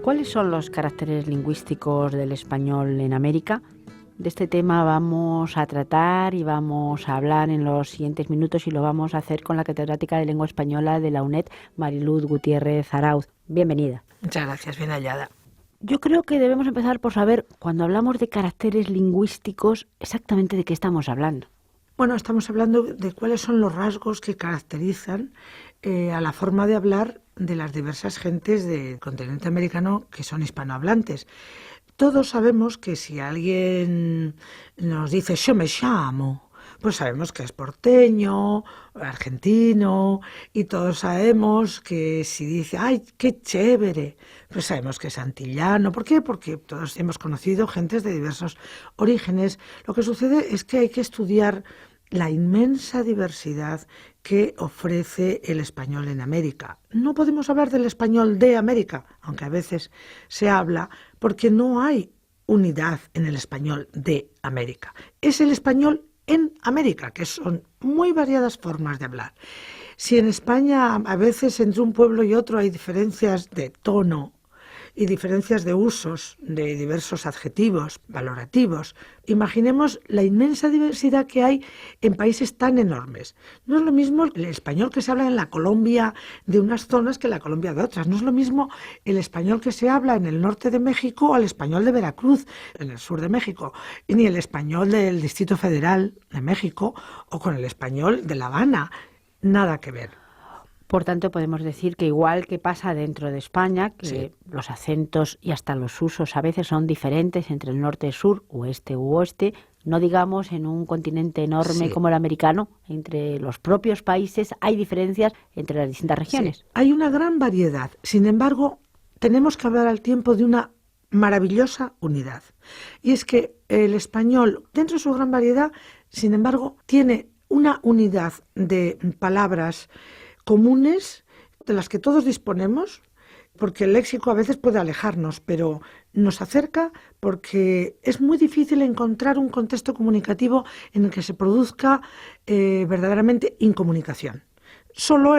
¿Cuáles son los caracteres lingüísticos del español en América? De este tema vamos a tratar y vamos a hablar en los siguientes minutos y lo vamos a hacer con la catedrática de Lengua Española de la UNED, Mariluz Gutiérrez Arauz. Bienvenida. Muchas gracias, bien hallada. Yo creo que debemos empezar por saber, cuando hablamos de caracteres lingüísticos, exactamente de qué estamos hablando. Bueno, estamos hablando de cuáles son los rasgos que caracterizan a la forma de hablar de las diversas gentes del continente americano que son hispanohablantes. Todos sabemos que si alguien nos dice yo me llamo, pues sabemos que es porteño, argentino, y todos sabemos que si dice ¡ay, qué chévere!, pues sabemos que es antillano. ¿Por qué? Porque todos hemos conocido gentes de diversos orígenes. Lo que sucede es que hay que estudiar la inmensa diversidad que ofrece el español en América. No podemos hablar del español de América, aunque a veces se habla, porque no hay unidad en el español de América. Es el español en América, que son muy variadas formas de hablar. Si en España a veces entre un pueblo y otro hay diferencias de tono y diferencias de usos de diversos adjetivos valorativos, imaginemos la inmensa diversidad que hay en países tan enormes. No es lo mismo el español que se habla en la Colombia de unas zonas que la Colombia de otras. No es lo mismo el español que se habla en el norte de México al español de Veracruz, en el sur de México, ni el español del Distrito Federal de México o con el español de La Habana. Nada que ver. Por tanto, podemos decir que igual que pasa dentro de España, que Sí, los acentos y hasta los usos a veces son diferentes entre el norte y sur, oeste u oeste, no digamos en un continente enorme sí. como el americano, entre los propios países hay diferencias entre las distintas regiones. Sí, hay una gran variedad. Sin embargo, tenemos que hablar al tiempo de una maravillosa unidad. Y es que el español, dentro de su gran variedad, sin embargo, tiene una unidad de palabras comunes de las que todos disponemos, porque el léxico a veces puede alejarnos, pero nos acerca porque es muy difícil encontrar un contexto comunicativo en el que se produzca verdaderamente incomunicación. Solo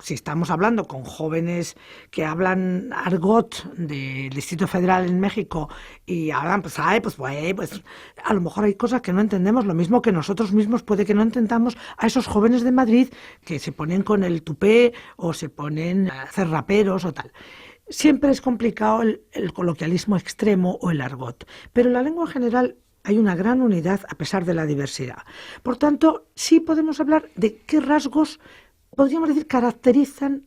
si estamos hablando con jóvenes que hablan argot del Distrito Federal en México y hablan, pues a lo mejor hay cosas que no entendemos, lo mismo que nosotros mismos puede que no entendamos a esos jóvenes de Madrid que se ponen con el tupé o se ponen a hacer raperos o tal. Siempre es complicado el coloquialismo extremo o el argot, pero en la lengua en general hay una gran unidad a pesar de la diversidad. Por tanto, sí podemos hablar de qué rasgos podríamos decir caracterizan,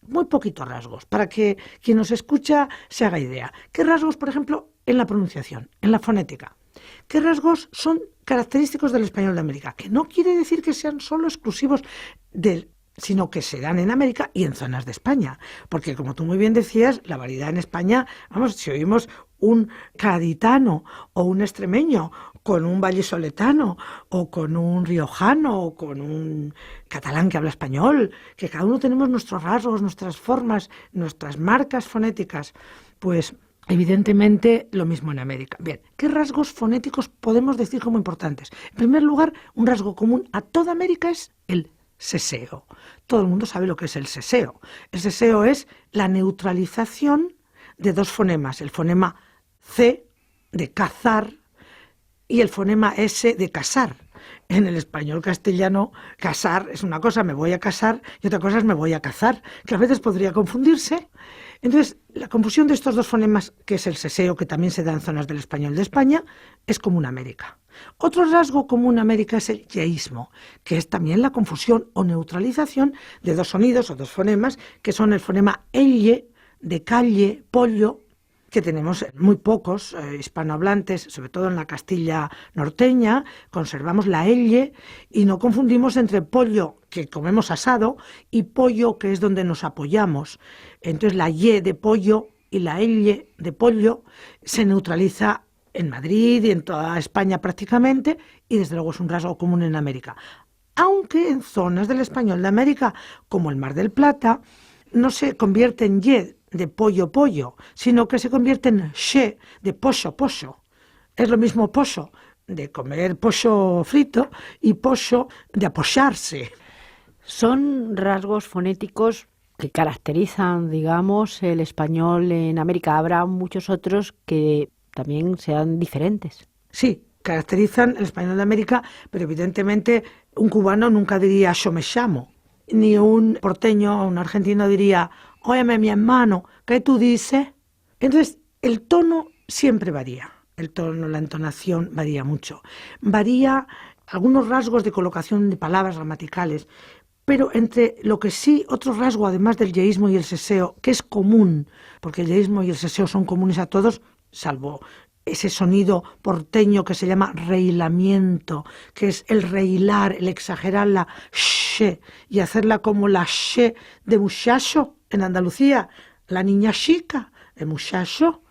muy poquitos rasgos, para que quien nos escucha se haga idea. ¿Qué rasgos, por ejemplo, en la pronunciación, en la fonética? ¿Qué rasgos son característicos del español de América? Que no quiere decir que sean solo exclusivos sino que se dan en América y en zonas de España. Porque, como tú muy bien decías, la variedad en España, vamos, si oímos un gaditano o un extremeño con un vallisoletano o con un riojano o con un catalán que habla español, que cada uno tenemos nuestros rasgos, nuestras formas, nuestras marcas fonéticas, pues evidentemente lo mismo en América. Bien, ¿qué rasgos fonéticos podemos decir como importantes? En primer lugar, un rasgo común a toda América es el seseo. Todo el mundo sabe lo que es el seseo. El seseo es la neutralización de dos fonemas, el fonema C de cazar y el fonema S de casar. En el español castellano, casar es una cosa, me voy a casar, y otra cosa es me voy a cazar, que a veces podría confundirse. Entonces, la confusión de estos dos fonemas, que es el seseo, que también se da en zonas del español de España, es común a América. Otro rasgo común a América es el yeísmo, que es también la confusión o neutralización de dos sonidos o dos fonemas, que son el fonema elle, de calle, pollo, que tenemos muy pocos hispanohablantes, sobre todo en la Castilla norteña, conservamos la elle y no confundimos entre pollo, que comemos asado, y pollo, que es donde nos apoyamos. Entonces la ye de pollo y la elle de pollo se neutraliza en Madrid y en toda España prácticamente, y desde luego es un rasgo común en América. Aunque en zonas del español de América, como el Mar del Plata, no se convierte en ye de pollo, pollo, sino que se convierte en she de pollo, pollo. Es lo mismo pollo, de comer pollo frito, y pollo de apoyarse. Son rasgos fonéticos que caracterizan, digamos, el español en América. Habrá muchos otros que también sean diferentes. Sí, caracterizan el español de América, pero evidentemente un cubano nunca diría yo me llamo, ni un porteño o un argentino diría óyeme mi hermano, ¿qué tú dices? Entonces, el tono siempre varía, el tono, la entonación varía mucho. Varía algunos rasgos de colocación de palabras gramaticales, pero entre lo que sí, otro rasgo, además del yeísmo y el seseo, que es común, porque el yeísmo y el seseo son comunes a todos, salvo ese sonido porteño que se llama rehilamiento, que es el rehilar, el exagerar la she y hacerla como la she de muchacho en Andalucía, la niña chica, el muchacho.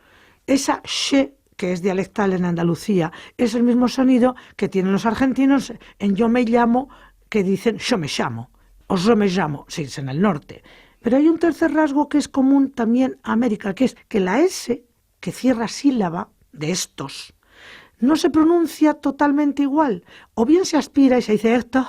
Esa she, que es dialectal en Andalucía, es el mismo sonido que tienen los argentinos en yo me llamo, que dicen yo me llamo, o yo me llamo, si es en el norte. Pero hay un tercer rasgo que es común también a América, que es que la S, que cierra sílaba, de estos, no se pronuncia totalmente igual. O bien se aspira y se dice esto,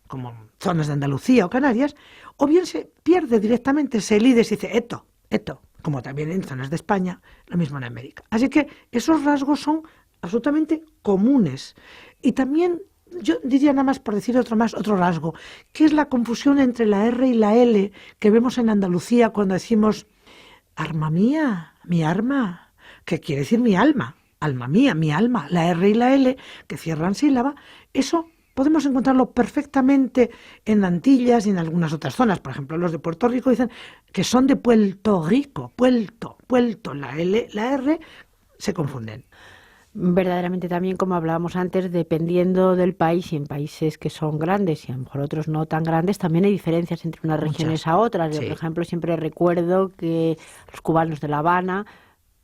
como en zonas de Andalucía o Canarias, o bien se pierde directamente, se elide y se dice esto, como también en zonas de España, lo mismo en América. Así que esos rasgos son absolutamente comunes. Y también, yo diría nada más por decir otro rasgo, que es la confusión entre la R y la L que vemos en Andalucía cuando decimos arma mía, mi arma, que quiere decir mi alma, alma mía, mi alma, la R y la L, que cierran sílaba, eso podemos encontrarlo perfectamente en Antillas y en algunas otras zonas. Por ejemplo, los de Puerto Rico dicen que son de Puerto Rico, Puerto, la L, la R se confunden. Verdaderamente también, como hablábamos antes, dependiendo del país, y en países que son grandes y a lo mejor otros no tan grandes, también hay diferencias entre unas regiones a otras. Yo, Sí. por ejemplo, siempre recuerdo que los cubanos de La Habana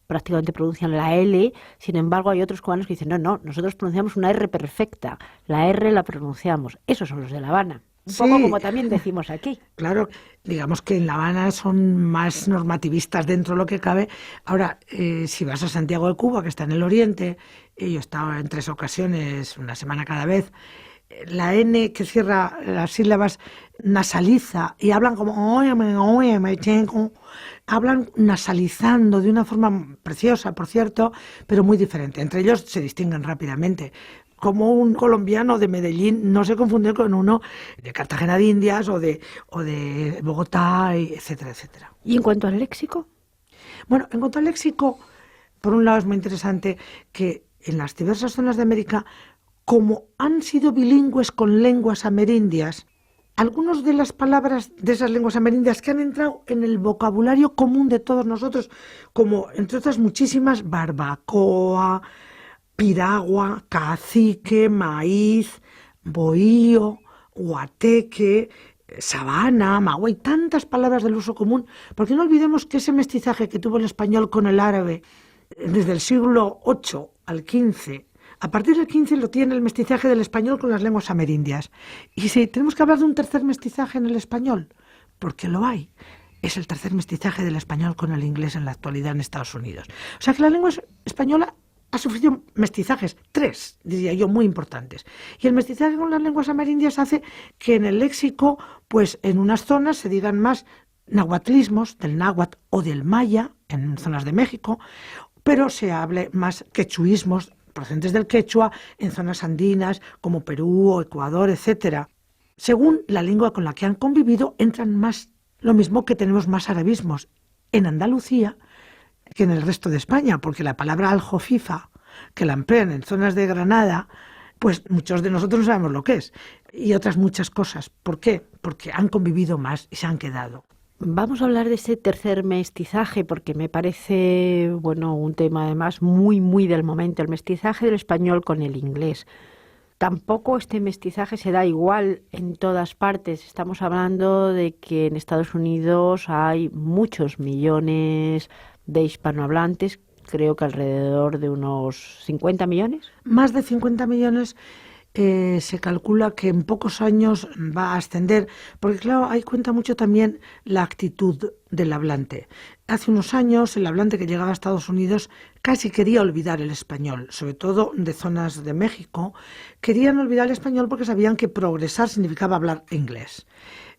prácticamente pronuncian la L, sin embargo hay otros cubanos que dicen, no, nosotros pronunciamos una R perfecta, la R la pronunciamos. Esos son los de La Habana. Un poco como también decimos aquí. Claro, digamos que en La Habana son más normativistas dentro de lo que cabe. Ahora, si vas a Santiago de Cuba, que está en el oriente, yo he estado en 3 ocasiones, una semana cada vez, la N que cierra las sílabas nasaliza y hablan como hablan nasalizando de una forma preciosa, por cierto, pero muy diferente. Entre ellos se distinguen rápidamente. Como un colombiano de Medellín no se confunde con uno de Cartagena de Indias o de Bogotá, etcétera, etcétera. ¿Y en cuanto al léxico? Bueno, en cuanto al léxico, por un lado es muy interesante que en las diversas zonas de América, como han sido bilingües con lenguas amerindias, algunas de las palabras de esas lenguas amerindias que han entrado en el vocabulario común de todos nosotros, como entre otras muchísimas, barbacoa, piragua, cacique, maíz, bohío, guateque, sabana, magüey, tantas palabras del uso común, porque no olvidemos que ese mestizaje que tuvo el español con el árabe desde el siglo VIII al XV, a partir del XV lo tiene el mestizaje del español con las lenguas amerindias. Y si tenemos que hablar de un tercer mestizaje en el español, porque lo hay, es el tercer mestizaje del español con el inglés en la actualidad en Estados Unidos. O sea que la lengua española ha sufrido mestizajes, 3, diría yo, muy importantes. Y el mestizaje con las lenguas amerindias hace que en el léxico, pues en unas zonas se digan más nahuatlismos, del náhuatl o del maya, en zonas de México, pero se hable más quechuismos procedentes del quechua en zonas andinas como Perú o Ecuador, etcétera. Según la lengua con la que han convivido, entran más, lo mismo que tenemos más arabismos en Andalucía que en el resto de España, porque la palabra aljofifa, que la emplean en zonas de Granada, pues muchos de nosotros no sabemos lo que es, y otras muchas cosas. ¿Por qué? Porque han convivido más y se han quedado. Vamos a hablar de ese tercer mestizaje porque me parece, bueno, un tema además muy, muy del momento, el mestizaje del español con el inglés. Tampoco este mestizaje se da igual en todas partes. Estamos hablando de que en Estados Unidos hay muchos millones de hispanohablantes, creo que alrededor de unos 50 millones. Más de 50 millones se calcula que en pocos años va a ascender, porque claro, ahí cuenta mucho también la actitud del hablante. Hace unos años el hablante que llegaba a Estados Unidos casi quería olvidar el español, sobre todo de zonas de México, querían olvidar el español porque sabían que progresar significaba hablar inglés.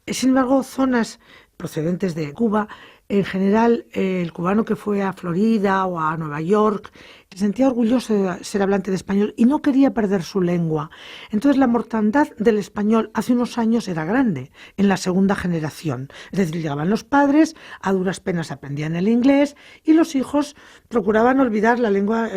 Sin embargo, zonas procedentes de Cuba, en general, el cubano que fue a Florida o a Nueva York se sentía orgulloso de ser hablante de español y no quería perder su lengua. Entonces la mortandad del español hace unos años era grande en la segunda generación. Es decir, llegaban los padres, a duras penas aprendían el inglés y los hijos procuraban olvidar la lengua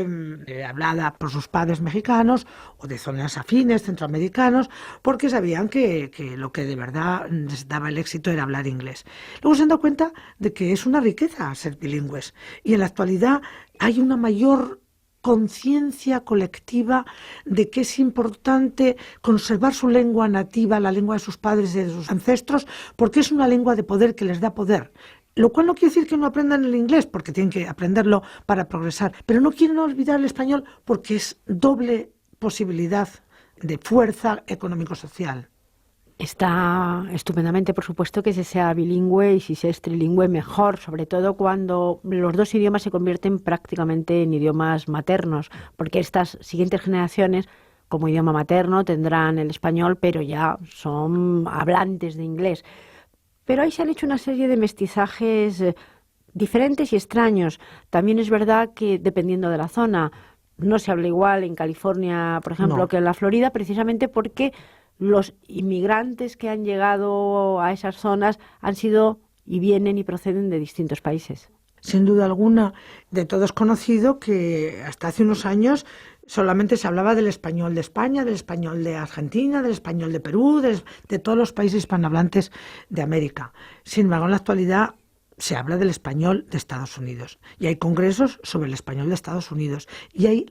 hablada por sus padres mexicanos o de zonas afines, centroamericanos, porque sabían que lo que de verdad les daba el éxito era hablar inglés. Luego se han dado cuenta de que es una riqueza ser bilingües y en la actualidad hay una mayor conciencia colectiva de que es importante conservar su lengua nativa, la lengua de sus padres y de sus ancestros, porque es una lengua de poder que les da poder. Lo cual no quiere decir que no aprendan el inglés, porque tienen que aprenderlo para progresar, pero no quieren olvidar el español porque es doble posibilidad de fuerza económico-social. Está estupendamente, por supuesto, que se sea bilingüe y si se es trilingüe mejor, sobre todo cuando los dos idiomas se convierten prácticamente en idiomas maternos, porque estas siguientes generaciones como idioma materno tendrán el español, pero ya son hablantes de inglés. Pero ahí se han hecho una serie de mestizajes diferentes y extraños. También es verdad que dependiendo de la zona, no se habla igual en California, por ejemplo, que en la Florida, precisamente porque los inmigrantes que han llegado a esas zonas han sido y vienen y proceden de distintos países. Sin duda alguna, de todos conocido que hasta hace unos años solamente se hablaba del español de España, del español de Argentina, del español de Perú, de todos los países hispanohablantes de América. Sin embargo, en la actualidad se habla del español de Estados Unidos y hay congresos sobre el español de Estados Unidos y hay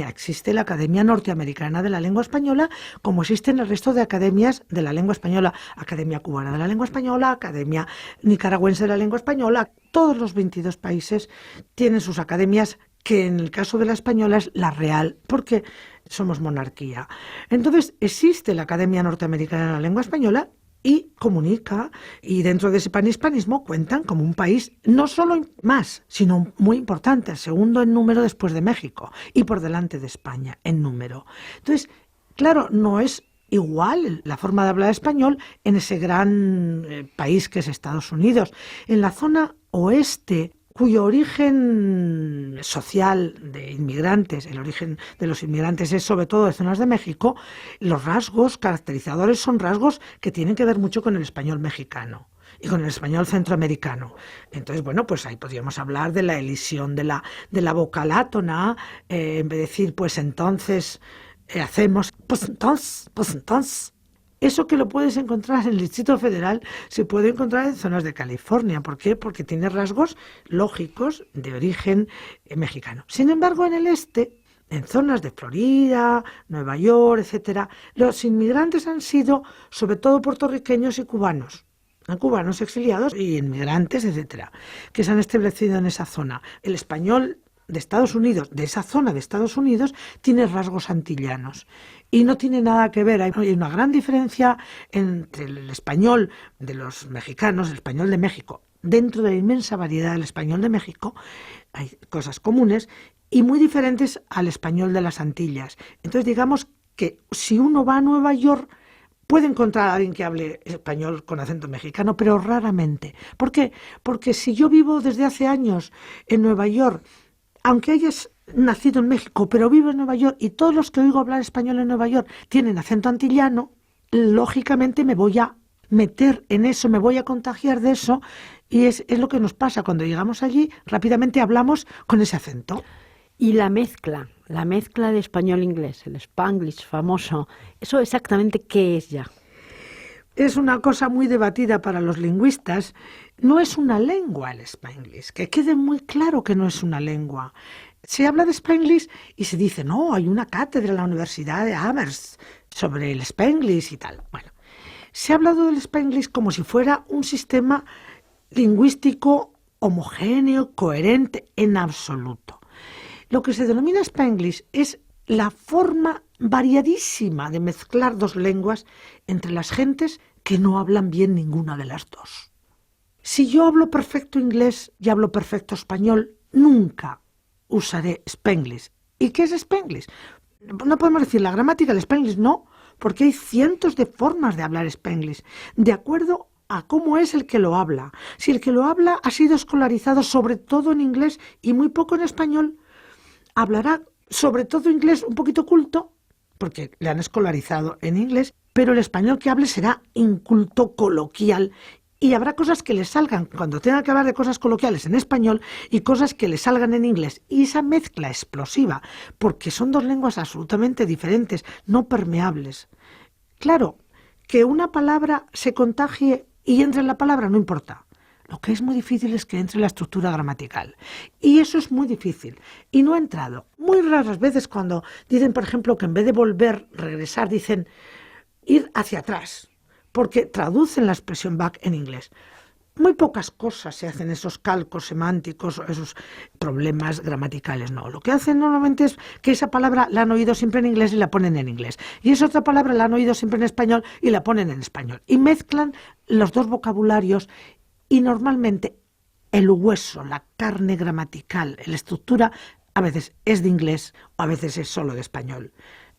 existe la Academia Norteamericana de la Lengua Española, como existen el resto de academias de la lengua española, Academia Cubana de la Lengua Española, Academia Nicaragüense de la Lengua Española. Todos los 22 países tienen sus academias, que en el caso de la española es la real, porque somos monarquía. Entonces existe la Academia Norteamericana de la Lengua Española y comunica, y dentro de ese panhispanismo cuentan como un país no solo más, sino muy importante, el segundo en número después de México y por delante de España en número. Entonces, claro, no es igual la forma de hablar español en ese gran país que es Estados Unidos. En la zona oeste, cuyo origen social de inmigrantes, el origen de los inmigrantes es sobre todo de zonas de México, los rasgos caracterizadores son rasgos que tienen que ver mucho con el español mexicano y con el español centroamericano. Entonces, bueno, pues ahí podríamos hablar de la elisión de la vocal átona, en vez de decir, pues entonces hacemos, pues entonces. Eso que lo puedes encontrar en el Distrito Federal se puede encontrar en zonas de California. ¿Por qué? Porque tiene rasgos lógicos de origen mexicano. Sin embargo, en el este, en zonas de Florida, Nueva York, etcétera, los inmigrantes han sido sobre todo puertorriqueños y cubanos. Cubanos exiliados y inmigrantes, etcétera, que se han establecido en esa zona. El español de Estados Unidos, de esa zona de Estados Unidos, tiene rasgos antillanos y no tiene nada que ver. Hay una gran diferencia entre el español de los mexicanos, el español de México. Dentro de la inmensa variedad del español de México hay cosas comunes y muy diferentes al español de las Antillas. Entonces, digamos que si uno va a Nueva York, puede encontrar a alguien que hable español con acento mexicano, pero raramente. ¿Por qué? Porque si yo vivo desde hace años en Nueva York, aunque hayas nacido en México, pero vivo en Nueva York y todos los que oigo hablar español en Nueva York tienen acento antillano, lógicamente me voy a meter en eso, me voy a contagiar de eso y es lo que nos pasa. Cuando llegamos allí, rápidamente hablamos con ese acento. Y la mezcla de español-inglés, el Spanglish famoso, ¿eso exactamente qué es ya? Es una cosa muy debatida para los lingüistas. No es una lengua el Spanglish, que quede muy claro que no es una lengua. Se habla de Spanglish y se dice, no, hay una cátedra en la Universidad de Amherst sobre el Spanglish y tal. Bueno, se ha hablado del Spanglish como si fuera un sistema lingüístico homogéneo, coherente, en absoluto. Lo que se denomina Spanglish es la forma variadísima de mezclar dos lenguas entre las gentes que no hablan bien ninguna de las dos. Si yo hablo perfecto inglés y hablo perfecto español, nunca usaré Spanglish. ¿Y qué es Spanglish? No podemos decir la gramática del Spanglish, no, porque hay cientos de formas de hablar Spanglish, de acuerdo a cómo es el que lo habla. Si el que lo habla ha sido escolarizado sobre todo en inglés y muy poco en español, hablará sobre todo inglés un poquito culto, porque le han escolarizado en inglés, pero el español que hable será inculto, coloquial, y habrá cosas que le salgan cuando tenga que hablar de cosas coloquiales en español y cosas que le salgan en inglés. Y esa mezcla explosiva, porque son dos lenguas absolutamente diferentes, no permeables. Claro, que una palabra se contagie y entre en la palabra no importa. Lo que es muy difícil es que entre la estructura gramatical. Y eso es muy difícil. Y no ha entrado. Muy raras veces cuando dicen, por ejemplo, que en vez de volver, regresar, dicen ir hacia atrás, porque traducen la expresión back en inglés. Muy pocas cosas se hacen esos calcos semánticos, esos problemas gramaticales, no. Lo que hacen normalmente es que esa palabra la han oído siempre en inglés y la ponen en inglés. Y esa otra palabra la han oído siempre en español y la ponen en español. Y mezclan los dos vocabularios y normalmente el hueso, la carne gramatical, la estructura, a veces es de inglés o a veces es solo de español.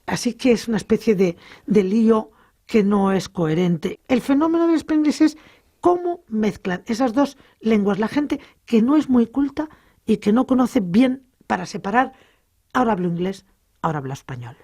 Así que es una especie de lío que no es coherente. El fenómeno del Spanglish es cómo mezclan esas dos lenguas la gente que no es muy culta y que no conoce bien para separar, ahora hablo inglés, ahora hablo español.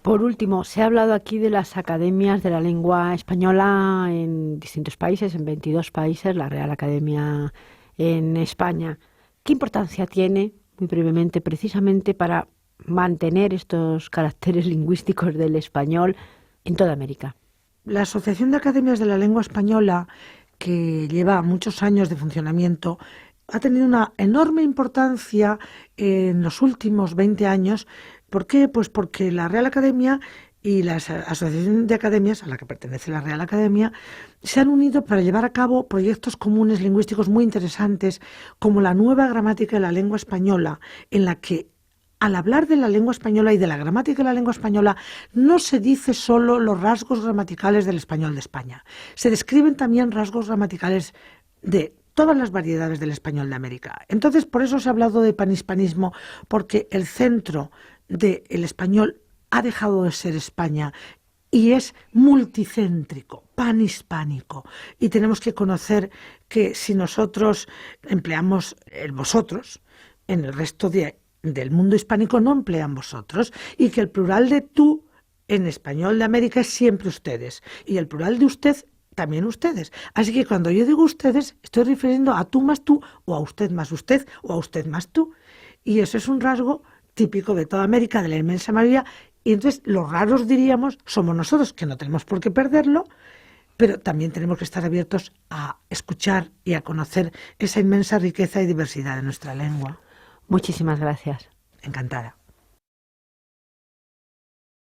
Por último, se ha hablado aquí de las academias de la lengua española en distintos países, en 22 países, la Real Academia en España. ¿Qué importancia tiene, muy brevemente, precisamente para mantener estos caracteres lingüísticos del español en toda América? La Asociación de Academias de la Lengua Española, que lleva muchos años de funcionamiento, ha tenido una enorme importancia en los últimos 20 años. ¿Por qué? Pues porque la Real Academia y la Asociación de Academias, a la que pertenece la Real Academia, se han unido para llevar a cabo proyectos comunes lingüísticos muy interesantes, como la nueva gramática de la lengua española, en la que al hablar de la lengua española y de la gramática de la lengua española, no se dice solo los rasgos gramaticales del español de España. Se describen también rasgos gramaticales de todas las variedades del español de América. Entonces, por eso se ha hablado de panhispanismo, porque el centro del español ha dejado de ser España y es multicéntrico, panhispánico. Y tenemos que conocer que si nosotros empleamos el vosotros, en el resto del mundo hispánico no emplean vosotros, y que el plural de tú en español de América es siempre ustedes, y el plural de usted también ustedes. Así que cuando yo digo ustedes, estoy refiriendo a tú más tú, o a usted más usted, o a usted más tú. Y eso es un rasgo típico de toda América, de la inmensa mayoría, y entonces los raros, diríamos, somos nosotros, que no tenemos por qué perderlo, pero también tenemos que estar abiertos a escuchar y a conocer esa inmensa riqueza y diversidad de nuestra lengua. Muchísimas gracias. Encantada.